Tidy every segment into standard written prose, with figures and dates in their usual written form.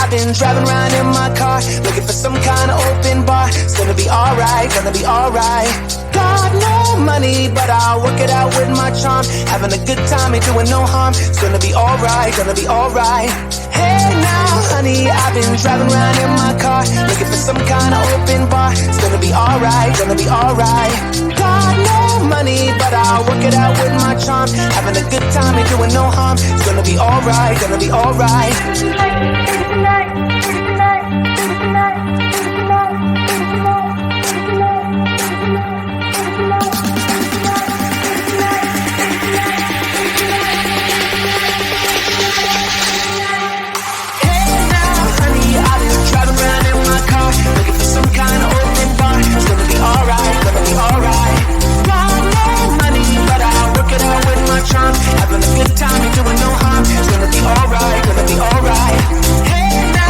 I've been driving around in my car, looking for some kind of open bar. It's gonna be alright, gonna be alright. Got no money, but I'll work it out with my charm. Having a good time, ain't doing no harm. It's gonna be alright, gonna be alright. Hey now, honey, I've been driving around in my car, looking for some kind of open bar. It's gonna be alright, gonna be alright. Got no money, but I'll work it out with my charm. Having a good time, ain't doing no harm. It's gonna be alright, gonna be alright. Some kind of open bar. It's gonna be alright, gonna be alright. Got no money, but I'll work it out with my charm. Having a good time, ain't doing no harm. It's gonna be alright, gonna be alright. Hey now.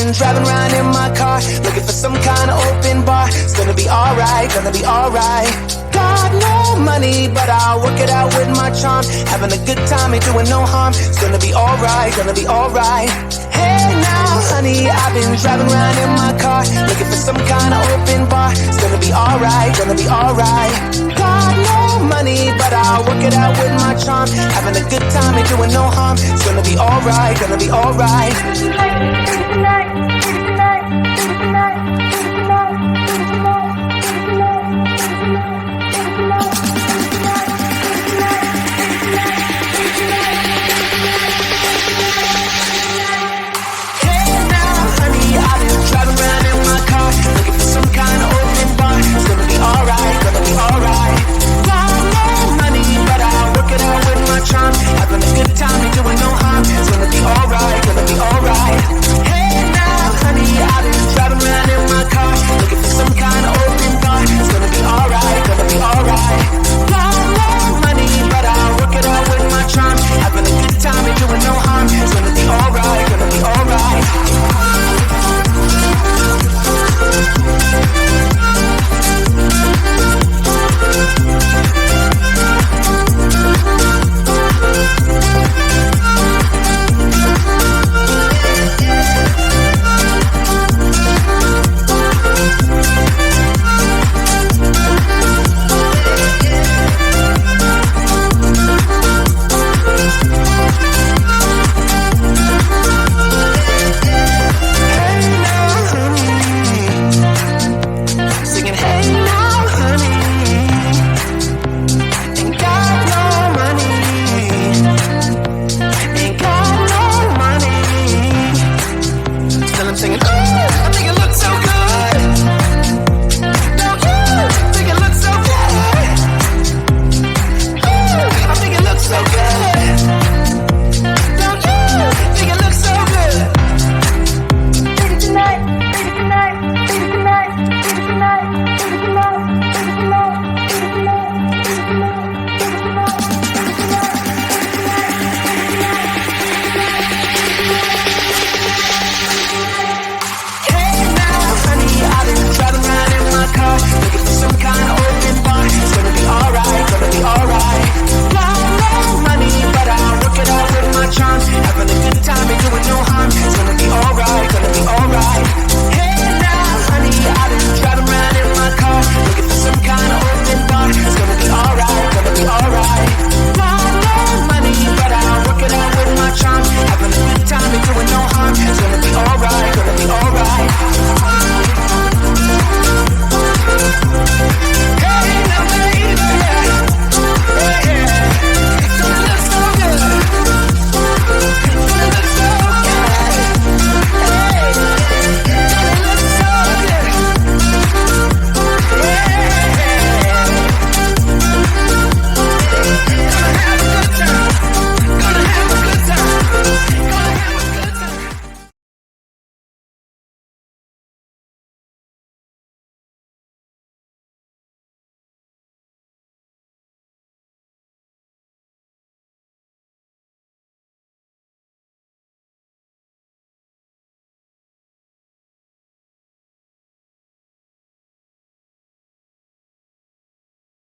been driving around in my car, looking for some kind of open bar. It's gonna be alright, gonna be alright. Got no money, but I'll work it out with my charm. Having a good time, ain't doing no harm. It's gonna be alright, gonna be alright. Hey now, honey, I've been driving around in my car, looking for some kind of open bar. It's gonna be alright, gonna be alright. Got no money, but I'll work it out with my charm. Having a good time, ain't doing no harm. It's gonna be alright, gonna be alright.